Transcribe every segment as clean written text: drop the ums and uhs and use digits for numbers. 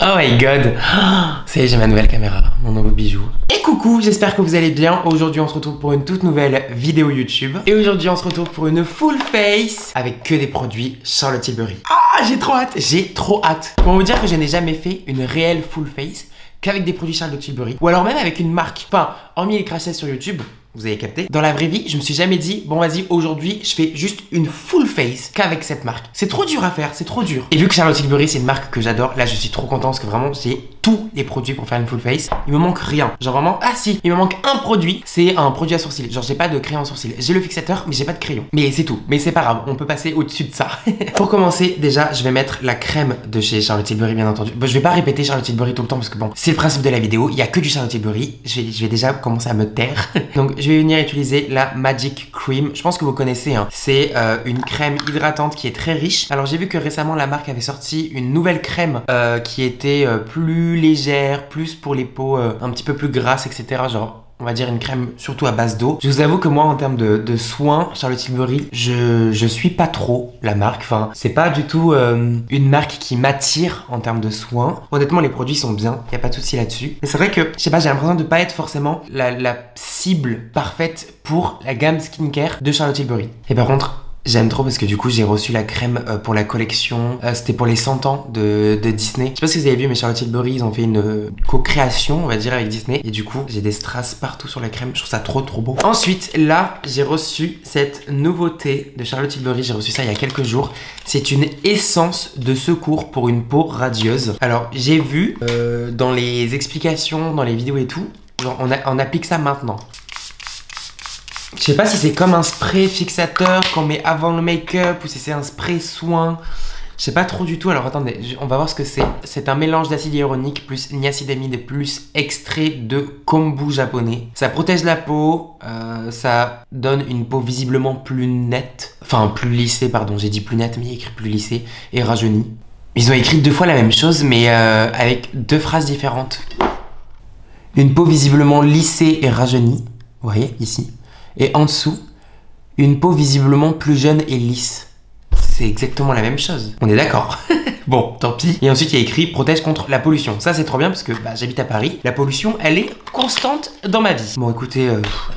Oh my god, ça y est, j'ai ma nouvelle caméra, mon nouveau bijou. Et coucou, j'espère que vous allez bien. Aujourd'hui on se retrouve pour une toute nouvelle vidéo YouTube. Et aujourd'hui on se retrouve pour une full face avec que des produits Charlotte Tilbury. Ah, j'ai trop hâte. Pour vous dire que je n'ai jamais fait une réelle full face qu'avec des produits Charlotte Tilbury. Ou alors même avec une marque. Enfin, hormis les crashs sur YouTube, vous avez capté. Dans la vraie vie, je me suis jamais dit, bon vas-y, aujourd'hui, je fais juste une full face qu'avec cette marque. C'est trop dur à faire, c'est trop dur. Et vu que Charlotte Tilbury, c'est une marque que j'adore, là je suis trop content parce que vraiment, j'ai tous les produits pour faire une full face. Il me manque rien. Genre vraiment, ah si, il me manque un produit, c'est un produit à sourcils. Genre j'ai pas de crayon à sourcils. J'ai le fixateur, mais j'ai pas de crayon. Mais c'est tout. Mais c'est pas grave, on peut passer au-dessus de ça. Pour commencer, déjà, je vais mettre la crème de chez Charlotte Tilbury, bien entendu. Bon, je vais pas répéter Charlotte Tilbury tout le temps parce que bon, c'est le principe de la vidéo. Il y a que du Charlotte Tilbury. Je vais déjà commencer à me taire. Donc je vais venir utiliser la Magic Cream. Je pense que vous connaissez, hein. C'est une crème hydratante qui est très riche. Alors j'ai vu que récemment la marque avait sorti une nouvelle crème qui était plus légère, plus pour les peaux un petit peu plus grasses, etc. Genre on va dire une crème surtout à base d'eau. Je vous avoue que moi en termes de soins, Charlotte Tilbury, je suis pas trop la marque. Enfin, c'est pas du tout une marque qui m'attire en termes de soins. Honnêtement, les produits sont bien, y a pas de souci là-dessus. Mais c'est vrai que, je sais pas, j'ai l'impression de pas être forcément la cible parfaite pour la gamme skincare de Charlotte Tilbury. Et par contre, j'aime trop parce que du coup j'ai reçu la crème pour la collection, c'était pour les 100 ans de Disney. Je sais pas si vous avez vu mais Charlotte Tilbury ils ont fait une co-création on va dire avec Disney. Et du coup j'ai des strass partout sur la crème, je trouve ça trop beau. Ensuite là j'ai reçu cette nouveauté de Charlotte Tilbury, j'ai reçu ça il y a quelques jours. C'est une essence de secours pour une peau radieuse. Alors j'ai vu dans les explications, dans les vidéos et tout, genre on applique ça maintenant. Je sais pas si c'est comme un spray fixateur qu'on met avant le make-up ou si c'est un spray soin. Je sais pas trop du tout. Alors attendez, on va voir ce que c'est. C'est un mélange d'acide hyaluronique plus niacinamide plus extrait de kombu japonais. Ça protège la peau, ça donne une peau visiblement plus nette. Enfin plus lissée, pardon, j'ai dit plus nette mais il y a écrit plus lissée et rajeunie. Ils ont écrit deux fois la même chose mais avec deux phrases différentes. Une peau visiblement lissée et rajeunie. Vous voyez ici. Et en dessous, une peau visiblement plus jeune et lisse. C'est exactement la même chose. On est d'accord. Bon, tant pis. Et ensuite, il y a écrit protège contre la pollution. Ça, c'est trop bien parce que bah, j'habite à Paris. La pollution, elle est constante dans ma vie. Bon, écoutez,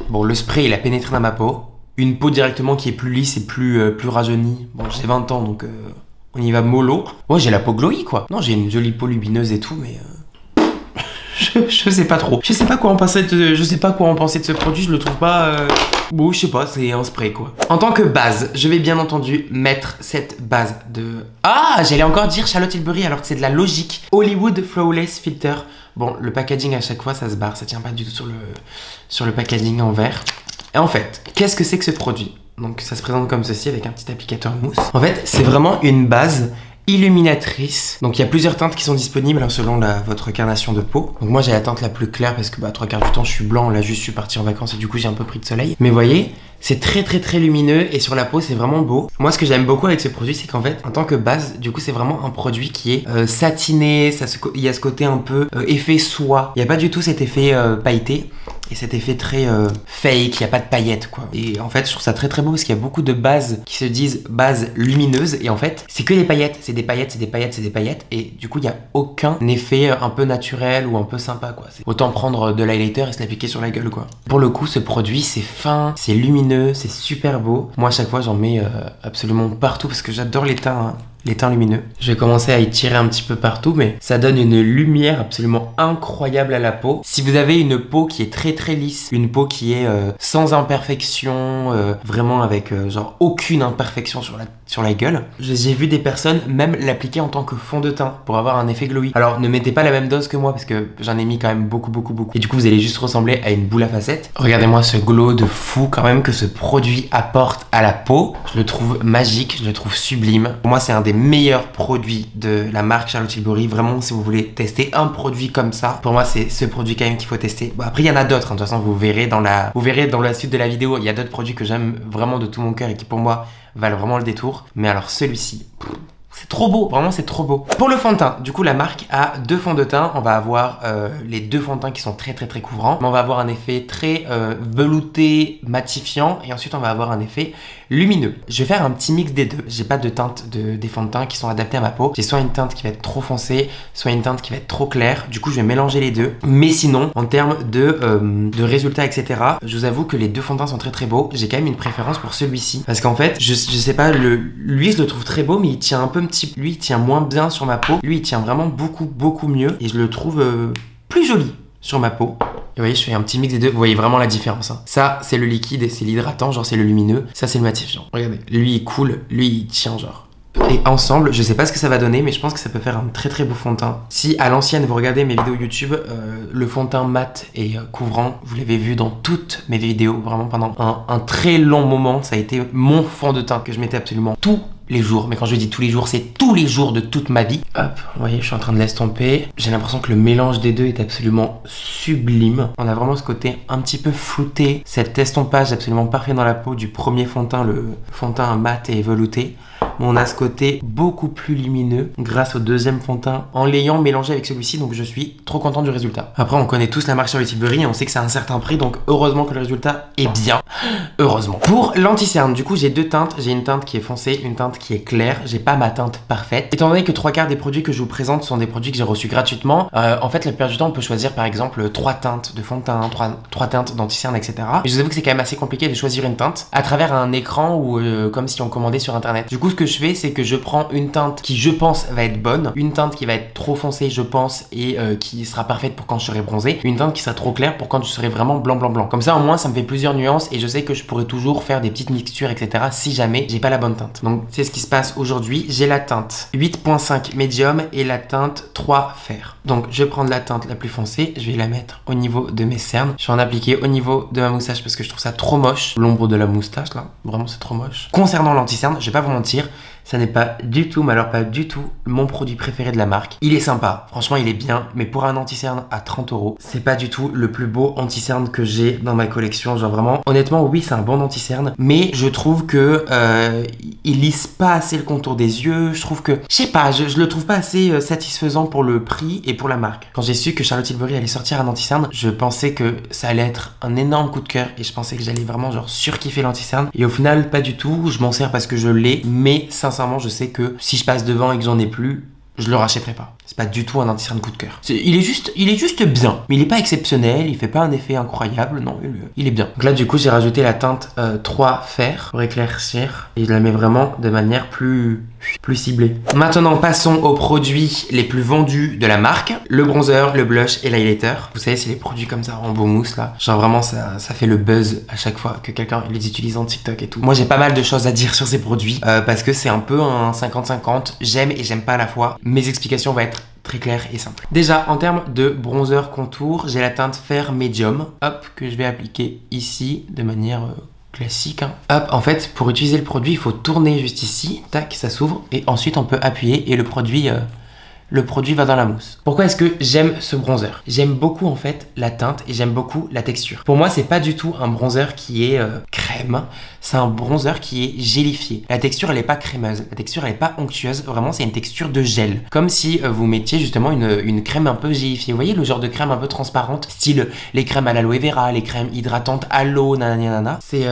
bon, le spray, il a pénétré dans ma peau. Une peau directement qui est plus lisse et plus rajeunie. Bon, j'ai 20 ans, donc on y va mollo. Ouais, j'ai la peau glowy, quoi. Non, j'ai une jolie peau lumineuse et tout, mais... Je sais pas trop. Je sais pas quoi en penser de ce produit, je le trouve pas... Bon, je sais pas, c'est un spray quoi. En tant que base, je vais bien entendu mettre cette base de... Ah, j'allais encore dire Charlotte Tilbury alors que c'est de la logique. Hollywood Flawless Filter. Bon, le packaging à chaque fois ça se barre, ça tient pas du tout sur le packaging en verre. Et en fait, qu'est-ce que c'est que ce produit? Donc ça se présente comme ceci avec un petit applicateur mousse. En fait, c'est vraiment une base illuminatrice. Donc il y a plusieurs teintes qui sont disponibles hein, selon votre carnation de peau. Donc moi j'ai la teinte la plus claire parce que bah 3/4 du temps je suis blanc, là juste je suis parti en vacances et du coup j'ai un peu pris de soleil. Mais vous voyez, c'est très lumineux et sur la peau c'est vraiment beau. Moi ce que j'aime beaucoup avec ce produit c'est qu'en fait en tant que base du coup c'est vraiment un produit qui est satiné, il y a ce côté un peu effet soie. Il n'y a pas du tout cet effet pailleté. Et cet effet très fake, il n'y a pas de paillettes quoi. Et en fait je trouve ça très beau parce qu'il y a beaucoup de bases qui se disent bases lumineuses. Et en fait c'est que des paillettes, c'est des paillettes, c'est des paillettes, c'est des paillettes. Et du coup il n'y a aucun effet un peu naturel ou un peu sympa quoi. Autant prendre de l'highlighter et se l'appliquer sur la gueule quoi. Pour le coup ce produit c'est fin, c'est lumineux, c'est super beau. Moi à chaque fois j'en mets absolument partout parce que j'adore les teints hein. Les teints lumineux. Je vais commencer à y tirer un petit peu partout, mais ça donne une lumière absolument incroyable à la peau. Si vous avez une peau qui est très lisse, une peau qui est sans imperfection, vraiment avec genre aucune imperfection sur la gueule, j'ai vu des personnes même l'appliquer en tant que fond de teint pour avoir un effet glowy. Alors ne mettez pas la même dose que moi parce que j'en ai mis quand même beaucoup. Et du coup vous allez juste ressembler à une boule à facettes. Regardez-moi ce glow de fou quand même que ce produit apporte à la peau. Je le trouve magique, je le trouve sublime. Pour moi c'est un des meilleurs produits de la marque Charlotte Tilbury. Vraiment, si vous voulez tester un produit comme ça, pour moi, c'est ce produit quand même qu'il faut tester. Bon, après, il y en a d'autres. Hein. De toute façon, vous verrez dans la suite de la vidéo. Il y a d'autres produits que j'aime vraiment de tout mon cœur et qui, pour moi, valent vraiment le détour. Mais alors, celui-ci... C'est trop beau, vraiment c'est trop beau. Pour le fond de teint, du coup la marque a deux fonds de teint. On va avoir les deux fonds de teint qui sont très couvrants. Mais on va avoir un effet très velouté, matifiant. Et ensuite on va avoir un effet lumineux. Je vais faire un petit mix des deux. J'ai pas de teinte des fonds de teint qui sont adaptés à ma peau. J'ai soit une teinte qui va être trop foncée, soit une teinte qui va être trop claire. Du coup je vais mélanger les deux. Mais sinon, en termes de résultats, etc., je vous avoue que les deux fonds de teint sont très beaux. J'ai quand même une préférence pour celui-ci. Parce qu'en fait, je sais pas, lui je le trouve très beau, mais il tient un peu lui il tient moins bien sur ma peau. Lui il tient vraiment beaucoup mieux. Et je le trouve plus joli sur ma peau. Et vous voyez, je fais un petit mix des deux. Vous voyez vraiment la différence. Hein. Ça, c'est le liquide et c'est l'hydratant, genre c'est le lumineux. Ça, c'est le matifiant. Regardez, lui il coule, lui il tient genre. Et ensemble, je sais pas ce que ça va donner, mais je pense que ça peut faire un très beau fond de teint. Si à l'ancienne vous regardez mes vidéos YouTube, le fond de teint mat et couvrant, vous l'avez vu dans toutes mes vidéos, vraiment pendant un très long moment, ça a été mon fond de teint que je mettais absolument tous les jours. Mais quand je dis tous les jours, c'est tous les jours de toute ma vie. Hop, vous voyez, je suis en train de l'estomper. J'ai l'impression que le mélange des deux est absolument sublime. On a vraiment ce côté un petit peu flouté, cet estompage absolument parfait dans la peau du premier fond de teint, le fond de teint mat et velouté. On a ce côté beaucoup plus lumineux grâce au deuxième fond de teint en l'ayant mélangé avec celui-ci, donc je suis trop content du résultat. Après, on connaît tous la marque Charlotte Tilbury et on sait que c'est un certain prix, donc heureusement que le résultat est bien. Heureusement. Pour l'anti-cerne, du coup, j'ai deux teintes. J'ai une teinte qui est foncée, une teinte qui est claire. J'ai pas ma teinte parfaite. Étant donné que 3/4 des produits que je vous présente sont des produits que j'ai reçus gratuitement, en fait, la plupart du temps, on peut choisir par exemple 3 teintes de fond de teint, 3 teintes d'anti-cerne, etc. Mais je vous avoue que c'est quand même assez compliqué de choisir une teinte à travers un écran ou comme si on commandait sur internet. Du coup, ce que je fais, c'est que je prends une teinte qui, je pense, va être bonne, une teinte qui va être trop foncée, je pense, et qui sera parfaite pour quand je serai bronzé, une teinte qui sera trop claire pour quand je serai vraiment blanc. Comme ça, au moins, ça me fait plusieurs nuances et je sais que je pourrais toujours faire des petites mixtures, etc. si jamais j'ai pas la bonne teinte. Donc, c'est ce qui se passe aujourd'hui. J'ai la teinte 8.5 médium et la teinte 3 fer. Donc, je vais prendre la teinte la plus foncée, je vais la mettre au niveau de mes cernes. Je vais en appliquer au niveau de ma moustache parce que je trouve ça trop moche. L'ombre de la moustache, là, vraiment, c'est trop moche. Concernant l'anti-cerne, je vais pas vous mentir, ça n'est pas du tout, mais alors pas du tout, mon produit préféré de la marque. Il est sympa, franchement il est bien, mais pour un anti-cerne à 30 €, c'est pas du tout le plus beau anti-cerne que j'ai dans ma collection. Genre vraiment, honnêtement, oui, c'est un bon anti-cerne, mais je trouve que il lisse pas assez le contour des yeux. Je trouve que, je sais pas, je le trouve pas assez satisfaisant pour le prix et pour la marque. Quand j'ai su que Charlotte Tilbury allait sortir un anti-cerne, je pensais que ça allait être un énorme coup de cœur et je pensais que j'allais vraiment genre surkiffer l'anti-cerne. Et au final, pas du tout. Je m'en sers parce que je l'ai, mais sincèrement, je sais que si je passe devant et que j'en ai plus, je le rachèterai pas. C'est pas du tout un anti-cerne coup de cœur. Il est juste bien. Mais il est pas exceptionnel, il fait pas un effet incroyable, non, il est bien. Donc là, du coup, j'ai rajouté la teinte 3 fer pour éclaircir. Et je la mets vraiment de manière plus ciblée. Maintenant, passons aux produits les plus vendus de la marque. Le bronzer, le blush et l'highlighter. Vous savez, c'est les produits comme ça en beau mousse là. Genre vraiment, ça fait le buzz à chaque fois que quelqu'un les utilise en TikTok et tout. Moi, j'ai pas mal de choses à dire sur ces produits parce que c'est un peu un 50-50. J'aime et j'aime pas à la fois. Mes explications vont être très clair et simple. Déjà, en termes de bronzer contour, j'ai la teinte fer médium, hop, que je vais appliquer ici de manière classique. Hein. Hop, en fait, pour utiliser le produit, il faut tourner juste ici, tac, ça s'ouvre, et ensuite on peut appuyer et le produit va dans la mousse. Pourquoi est-ce que j'aime ce bronzer? J'aime beaucoup en fait la teinte et j'aime beaucoup la texture. Pour moi, c'est pas du tout un bronzer qui est crème, c'est un bronzer qui est gélifié. La texture, elle est pas crémeuse, la texture, elle est pas onctueuse, vraiment, c'est une texture de gel. Comme si vous mettiez justement une crème un peu gélifiée. Vous voyez le genre de crème un peu transparente, style les crèmes à l'aloe vera, les crèmes hydratantes à l'eau, nanana. C'est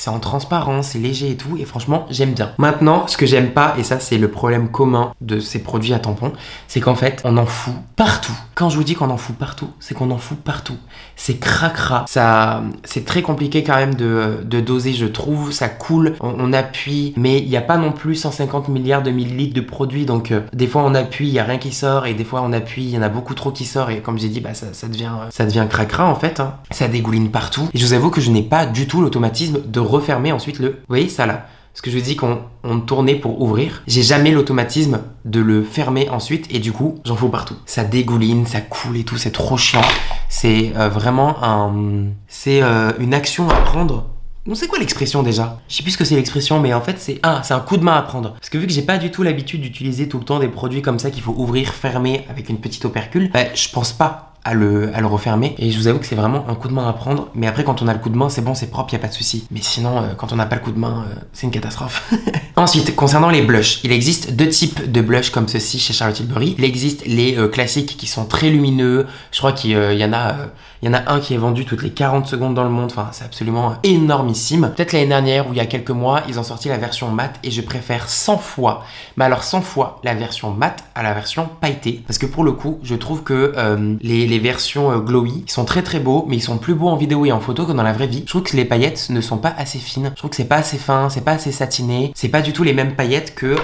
en transparent, c'est léger et tout, et franchement, j'aime bien. Maintenant, ce que j'aime pas, et ça, c'est le problème commun de ces produits à tampons, c'est qu'en fait, on en fout partout. Quand je vous dis qu'on en fout partout, c'est qu'on en fout partout. C'est cracra. Ça, c'est très compliqué quand même de doser, je trouve. Ça coule, on appuie, mais il n'y a pas non plus 150 milliards de millilitres de produits. Donc, des fois, on appuie, il n'y a rien qui sort. Et des fois, on appuie, il y en a beaucoup trop qui sort. Et comme j'ai dit, bah, ça devient cracra en fait. Hein. Ça dégouline partout. Et je vous avoue que je n'ai pas du tout l'automatisme de refermer ensuite le... Vous voyez ça là? Parce que je vous dis qu'on tournait pour ouvrir. J'ai jamais l'automatisme de le fermer ensuite et du coup, j'en fous partout. Ça dégouline, ça coule et tout, c'est trop chiant. C'est vraiment une action à prendre. Non, c'est quoi l'expression déjà? Je sais plus ce que c'est l'expression, mais en fait c'est un coup de main à prendre. Parce que vu que j'ai pas du tout l'habitude d'utiliser tout le temps des produits comme ça qu'il faut ouvrir, fermer avec une petite opercule, bah, je pense pas à le refermer. Et je vous avoue que c'est vraiment un coup de main à prendre. Mais après, quand on a le coup de main, c'est bon, c'est propre, il n'y a pas de souci. Mais sinon, quand on n'a pas le coup de main, c'est une catastrophe. Ensuite, concernant les blushs, il existe deux types de blushs comme ceci chez Charlotte Tilbury. Il existe les classiques qui sont très lumineux. Je crois qu'il y en a un qui est vendu toutes les 40 secondes dans le monde. Enfin, c'est absolument énormissime. Peut-être l'année dernière ou il y a quelques mois, ils ont sorti la version mat et je préfère 100 fois, mais alors 100 fois la version mat à la version pailletée. Parce que pour le coup, je trouve que les versions glowy sont très très beaux, mais ils sont plus beaux en vidéo et en photo que dans la vraie vie. Je trouve que les paillettes ne sont pas assez fines. Je trouve que c'est pas assez fin, c'est pas assez satiné. C'est pas du tout les mêmes paillettes que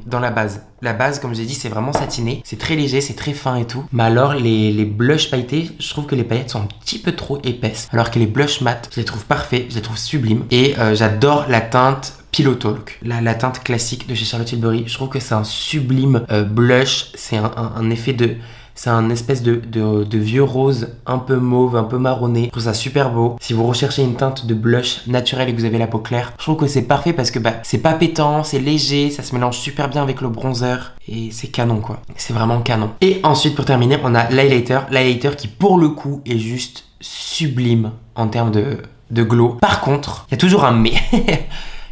dans la base. La base, comme j'ai dit, c'est vraiment satiné. C'est très léger, c'est très fin et tout. Mais alors, les blushs pailletés, je trouve que les paillettes sont un petit peu trop épaisses. Alors que les blushs mat, je les trouve parfaits, je les trouve sublimes. Et j'adore la teinte Pillow Talk, la teinte classique de chez Charlotte Tilbury. Je trouve que c'est un sublime blush. C'est un effet de... C'est un espèce de vieux rose un peu mauve, un peu marronné. Je trouve ça super beau. Si vous recherchez une teinte de blush naturelle et que vous avez la peau claire, je trouve que c'est parfait parce que c'est pas pétant, c'est léger, ça se mélange super bien avec le bronzer et c'est canon quoi. C'est vraiment canon. Et ensuite pour terminer, on a l'highlighter. L'highlighter qui pour le coup est juste sublime en termes de glow. Par contre, il y a toujours un mais.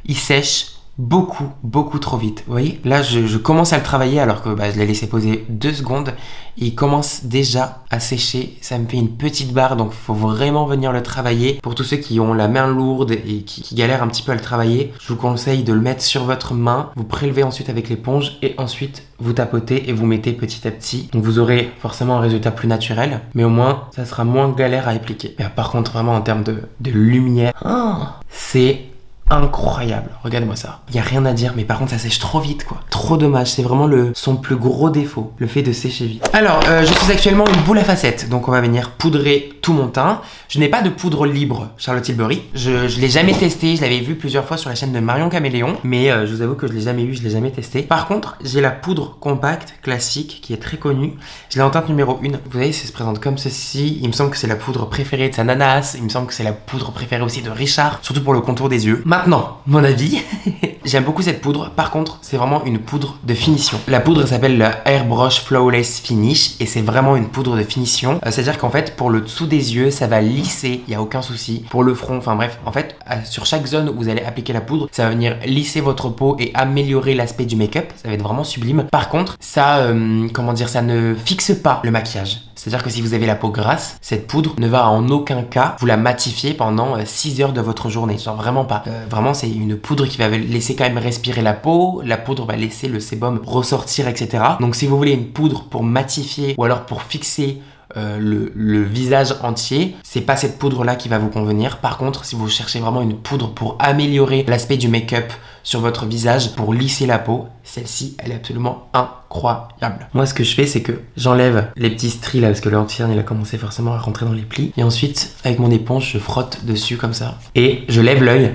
Il sèche beaucoup trop vite. Vous voyez, là je commence à le travailler alors que je l'ai laissé poser 2 secondes et il commence déjà à sécher. Ça me fait une petite barre, donc faut vraiment venir le travailler. Pour tous ceux qui ont la main lourde et qui galèrent un petit peu à le travailler, je vous conseille de le mettre sur votre main, vous prélevez ensuite avec l'éponge et ensuite vous tapotez et vous mettez petit à petit. Donc vous aurez forcément un résultat plus naturel, mais au moins ça sera moins galère à appliquer. Mais par contre vraiment en termes de lumière, c'est incroyable, regardez-moi ça. Il n'y a rien à dire, mais par contre ça sèche trop vite quoi. Trop dommage, c'est vraiment son plus gros défaut, le fait de sécher vite. Alors, je suis actuellement une boule à facettes, donc on va venir poudrer tout mon teint. Je n'ai pas de poudre libre Charlotte Tilbury. Je l'ai jamais testé, je l'avais vu plusieurs fois sur la chaîne de Marion Caméléon, mais je vous avoue que je l'ai jamais eu, je l'ai jamais testé. Par contre, j'ai la poudre compacte classique qui est très connue. Je l'ai en teinte numéro 1. Vous voyez, ça se présente comme ceci. Il me semble que c'est la poudre préférée de Sananas. Il me semble que c'est la poudre préférée aussi de Richard, surtout pour le contour des yeux. Maintenant, mon avis, j'aime beaucoup cette poudre. Par contre, c'est vraiment une poudre de finition. La poudre s'appelle le Airbrush Flawless Finish et c'est vraiment une poudre de finition. C'est-à-dire qu'en fait, pour le dessous des yeux, ça va lisser, il n'y a aucun souci. Pour le front, enfin bref, en fait, sur chaque zone où vous allez appliquer la poudre, ça va venir lisser votre peau et améliorer l'aspect du make-up. Ça va être vraiment sublime. Par contre, ça, comment dire, ça ne fixe pas le maquillage. C'est-à-dire que si vous avez la peau grasse, cette poudre ne va en aucun cas vous la matifier pendant 6 heures de votre journée. Genre vraiment pas. Vraiment, c'est une poudre qui va laisser quand même respirer la peau. La poudre va laisser le sébum ressortir, etc. Donc si vous voulez une poudre pour matifier ou alors pour fixer le visage entier, c'est pas cette poudre là qui va vous convenir. Par contre, si vous cherchez vraiment une poudre pour améliorer l'aspect du make-up sur votre visage, pour lisser la peau, celle-ci elle est absolument incroyable. Moi ce que je fais, c'est que j'enlève les petits stries là parce que l'anti-cerne il a commencé forcément à rentrer dans les plis, et ensuite avec mon éponge je frotte dessus comme ça et je lève l'œil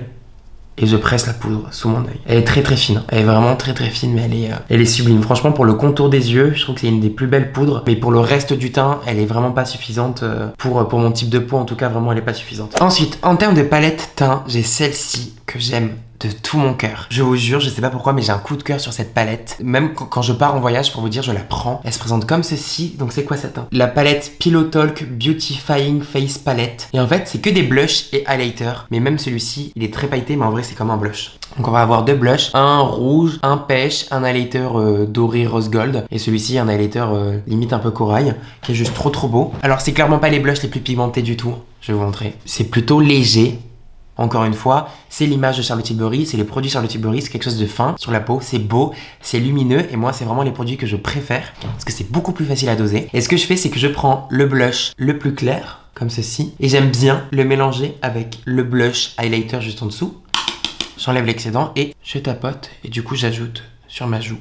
et je presse la poudre sous mon œil. Elle est très fine, elle est vraiment très fine, mais elle est sublime. Franchement, pour le contour des yeux, je trouve que c'est une des plus belles poudres, mais pour le reste du teint, elle est vraiment pas suffisante. Pour mon type de peau, en tout cas, vraiment, elle est pas suffisante. Ensuite, en termes de palette teint, j'ai celle-ci que j'aime de tout mon cœur. Je vous jure, je sais pas pourquoi, mais j'ai un coup de cœur sur cette palette. Même quand je pars en voyage, pour vous dire, je la prends. Elle se présente comme ceci. Donc c'est quoi ça teint? La palette Pillow Talk Beautifying Face Palette. Et en fait, c'est que des blushs et highlighters. Mais même celui-ci, il est très pailleté, mais en vrai, c'est comme un blush. Donc on va avoir 2 blushs, un rouge, un pêche, un highlighter doré rose gold. Et celui-ci, un highlighter limite un peu corail, qui est juste trop beau. Alors c'est clairement pas les blushs les plus pigmentés du tout. Je vais vous montrer. C'est plutôt léger. Encore une fois, c'est l'image de Charlotte Tilbury, c'est les produits Charlotte Tilbury, c'est quelque chose de fin sur la peau, c'est beau, c'est lumineux, et moi c'est vraiment les produits que je préfère parce que c'est beaucoup plus facile à doser. Et ce que je fais, c'est que je prends le blush le plus clair, comme ceci, et j'aime bien le mélanger avec le blush highlighter juste en dessous. J'enlève l'excédent et je tapote, et du coup j'ajoute sur ma joue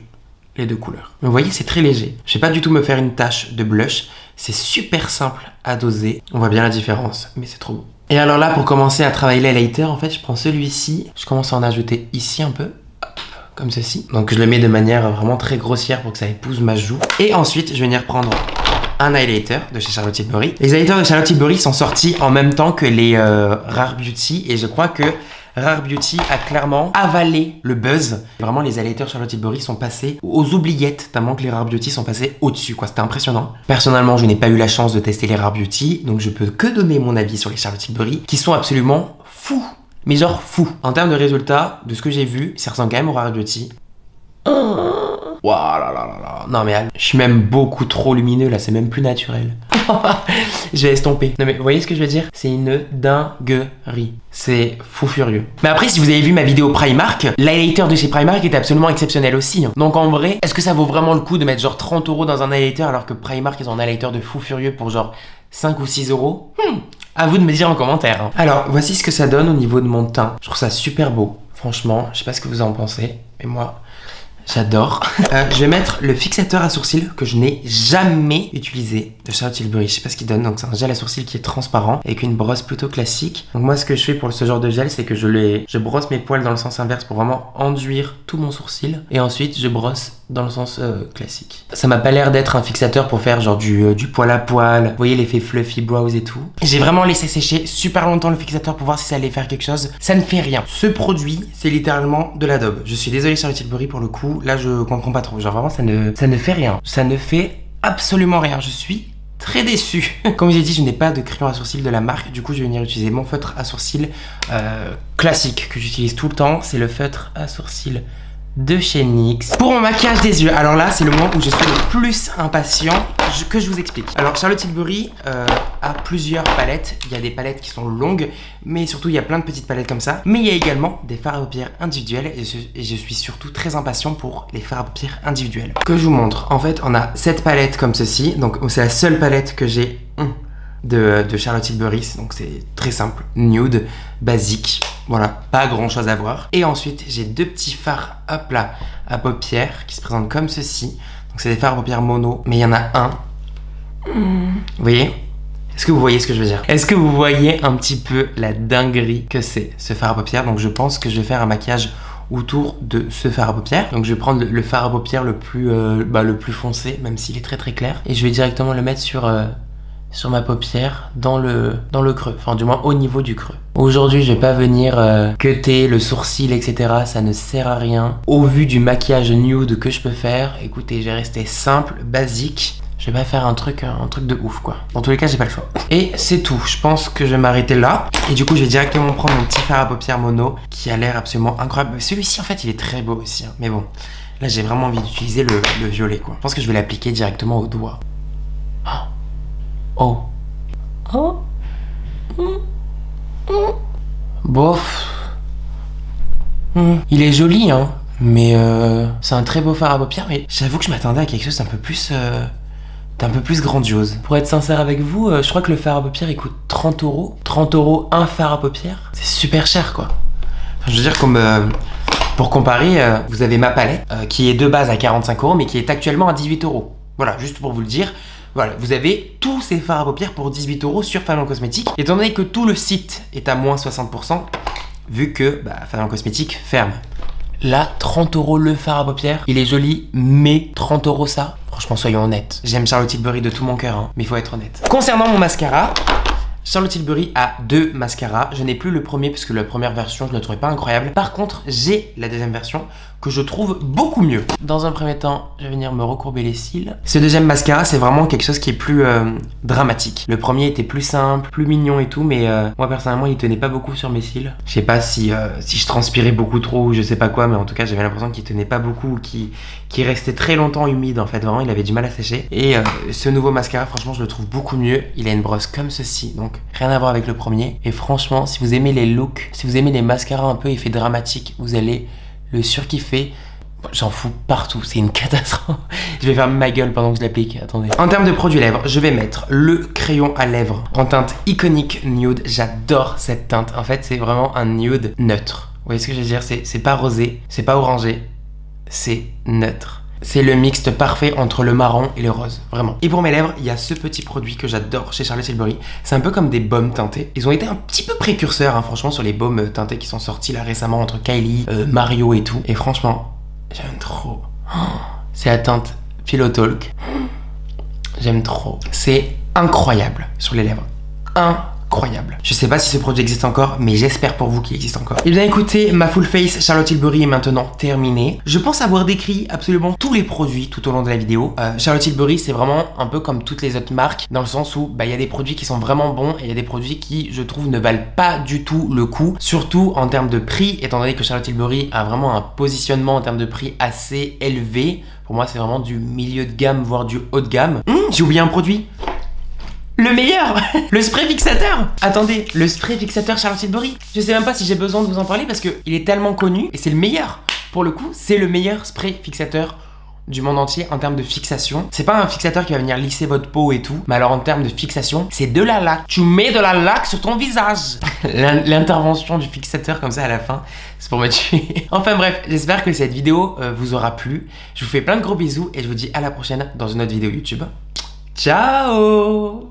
les 2 couleurs. Mais vous voyez, c'est très léger. Je vais pas du tout me faire une tache de blush, c'est super simple à doser. On voit bien la différence, mais c'est trop beau. Et alors là, pour commencer à travailler l'highlighter, en fait, je prends celui-ci. Je commence à en ajouter ici un peu. Hop, comme ceci. Donc je le mets de manière vraiment très grossière pour que ça épouse ma joue. Et ensuite, je vais venir prendre un highlighter de chez Charlotte Tilbury. Les highlighters de Charlotte Tilbury sont sortis en même temps que les Rare Beauty. Et je crois que Rare Beauty a clairement avalé le buzz. Vraiment, les highlighters Charlotte Tilbury sont passés aux oubliettes, tellement que les Rare Beauty sont passés au-dessus, quoi. C'était impressionnant. Personnellement, je n'ai pas eu la chance de tester les Rare Beauty, donc je peux que donner mon avis sur les Charlotte Tilbury, qui sont absolument fous. Mais genre fous. En termes de résultats, de ce que j'ai vu, ça ressemble quand même aux Rare Beauty. Waouh là là là là. Non mais je suis même beaucoup trop lumineux là, c'est même plus naturel. Je vais estomper. Non mais vous voyez ce que je veux dire? C'est une dinguerie. C'est fou furieux. Mais après, si vous avez vu ma vidéo Primark, l'highlighter de chez Primark était absolument exceptionnel aussi. Donc en vrai, est-ce que ça vaut vraiment le coup de mettre genre 30 € dans un highlighter alors que Primark ils ont un highlighter de fou furieux pour genre 5 ou 6 €? À vous de me dire en commentaire. Alors voici ce que ça donne au niveau de mon teint. Je trouve ça super beau. Franchement, je sais pas ce que vous en pensez, mais moi... j'adore. Je vais mettre le fixateur à sourcils que je n'ai jamais utilisé de Charlotte Tilbury. Je sais pas ce qu'il donne. Donc c'est un gel à sourcils qui est transparent avec une brosse plutôt classique. Donc moi ce que je fais pour ce genre de gel, c'est que je brosse mes poils dans le sens inverse pour vraiment enduire tout mon sourcil. Et ensuite je brosse dans le sens classique. Ça m'a pas l'air d'être un fixateur pour faire genre du poil à poil. Vous voyez l'effet fluffy brows et tout. J'ai vraiment laissé sécher super longtemps le fixateur pour voir si ça allait faire quelque chose. Ça ne fait rien. Ce produit, c'est littéralement de la daube. Je suis désolé Charlotte Tilbury pour le coup. Là je comprends pas trop. Genre vraiment ça ne fait rien. Ça ne fait absolument rien. Je suis très déçu. Comme je vous ai dit, je n'ai pas de crayon à sourcils de la marque. Du coup, je vais venir utiliser mon feutre à sourcils classique que j'utilise tout le temps. C'est le feutre à sourcils de chez NYX. Pour mon maquillage des yeux, alors là, c'est le moment où je suis le plus impatient que je vous explique. Alors, Charlotte Tilbury a plusieurs palettes. Il y a des palettes qui sont longues, mais surtout, il y a plein de petites palettes comme ça. Mais il y a également des fards à paupières individuels et je suis surtout très impatient pour les fards à paupières individuels. Que je vous montre. En fait, on a cette palette comme ceci. Donc, c'est la seule palette que j'ai de Charlotte Tilbury. Donc, c'est très simple. Nude, basique. Voilà, pas grand chose à voir. Et ensuite, j'ai deux petits fards hop là à paupières qui se présentent comme ceci. Donc, c'est des fards à paupières mono, mais il y en a un. Vous voyez? Est-ce que vous voyez ce que je veux dire? Est-ce que vous voyez un petit peu la dinguerie que c'est ce fard à paupières? Donc, je pense que je vais faire un maquillage autour de ce fard à paupières. Donc, je vais prendre le fard à paupières le plus foncé, même s'il est très très clair. Et je vais directement le mettre sur ma paupière dans le creux, enfin du moins au niveau du creux. Aujourd'hui je vais pas venir cutter le sourcil etc, ça ne sert à rien. Au vu du maquillage nude que je peux faire, écoutez, je vais rester simple, basique. Je vais pas faire un truc de ouf quoi. Dans tous les cas j'ai pas le choix. Et c'est tout, je pense que je vais m'arrêter là. Et du coup je vais directement prendre mon petit fard à paupières mono qui a l'air absolument incroyable. Celui-ci en fait il est très beau aussi hein. Mais bon, là j'ai vraiment envie d'utiliser le violet quoi. Je pense que je vais l'appliquer directement au doigt. Oh. Oh. Bof. Il est joli, hein. Mais c'est un très beau fard à paupières. Mais j'avoue que je m'attendais à quelque chose d'un peu plus grandiose. Pour être sincère avec vous, je crois que le fard à paupières il coûte 30 €. 30 € un fard à paupières. C'est super cher, quoi. Enfin, je veux dire, comme pour comparer, vous avez ma palette qui est de base à 45 € mais qui est actuellement à 18 €. Voilà, juste pour vous le dire. Voilà, vous avez tous ces fards à paupières pour 18 € sur Falon Cosmétique. Étant donné que tout le site est à moins 60%, vu que Falon Cosmétique ferme. Là, 30 € le fard à paupières. Il est joli, mais 30 € ça. Franchement, soyons honnêtes. J'aime Charlotte Tilbury de tout mon cœur, hein, mais il faut être honnête. Concernant mon mascara, Charlotte Tilbury a deux mascaras. Je n'ai plus le premier parce que la première version, je ne la trouvais pas incroyable. Par contre, j'ai la deuxième version que je trouve beaucoup mieux. Dans un premier temps, je vais venir me recourber les cils. Ce deuxième mascara, c'est vraiment quelque chose qui est plus dramatique. Le premier était plus simple, plus mignon et tout, mais moi personnellement, il tenait pas beaucoup sur mes cils. Je sais pas si je transpirais beaucoup trop ou je sais pas quoi, mais en tout cas, j'avais l'impression qu'il tenait pas beaucoup, qu'il restait très longtemps humide en fait. Vraiment, il avait du mal à sécher. Et ce nouveau mascara, franchement, je le trouve beaucoup mieux. Il a une brosse comme ceci, donc rien à voir avec le premier. Et franchement, si vous aimez les looks, si vous aimez les mascaras un peu effet dramatique, vous allez le surkiffer. J'en fous partout, c'est une catastrophe. Je vais fermer ma gueule pendant que je l'applique, attendez. En termes de produit lèvres, je vais mettre le crayon à lèvres en teinte Iconic Nude. J'adore cette teinte, en fait c'est vraiment un nude neutre. Vous voyez ce que je veux dire? C'est pas rosé, c'est pas orangé, c'est neutre. C'est le mixte parfait entre le marron et le rose, vraiment. Et pour mes lèvres, il y a ce petit produit que j'adore chez Charlotte Tilbury. C'est un peu comme des baumes teintés. Ils ont été un petit peu précurseurs, hein, franchement, sur les baumes teintés qui sont sortis là récemment entre Kylie, Mario et tout. Et franchement, j'aime trop. Oh, c'est la teinte Pillow Talk. J'aime trop. C'est incroyable sur les lèvres. incroyable. Je sais pas si ce produit existe encore, mais j'espère pour vous qu'il existe encore. Et bien écoutez, ma full face Charlotte Tilbury est maintenant terminée. Je pense avoir décrit absolument tous les produits tout au long de la vidéo. Charlotte Tilbury, c'est vraiment un peu comme toutes les autres marques, dans le sens où il y a des produits qui sont vraiment bons et il y a des produits qui, je trouve, ne valent pas du tout le coup, surtout en termes de prix, étant donné que Charlotte Tilbury a vraiment un positionnement en termes de prix assez élevé. Pour moi, c'est vraiment du milieu de gamme, voire du haut de gamme. J'ai oublié un produit. Le meilleur, le spray fixateur. Attendez, le spray fixateur Charlotte Tilbury. Je sais même pas si j'ai besoin de vous en parler parce qu'il est tellement connu et c'est le meilleur. Pour le coup, c'est le meilleur spray fixateur du monde entier en termes de fixation. C'est pas un fixateur qui va venir lisser votre peau et tout, mais alors en termes de fixation, c'est de la laque. Tu mets de la laque sur ton visage. L'intervention du fixateur comme ça à la fin, c'est pour me tuer. Enfin bref, j'espère que cette vidéo vous aura plu. Je vous fais plein de gros bisous et je vous dis à la prochaine dans une autre vidéo YouTube. Ciao!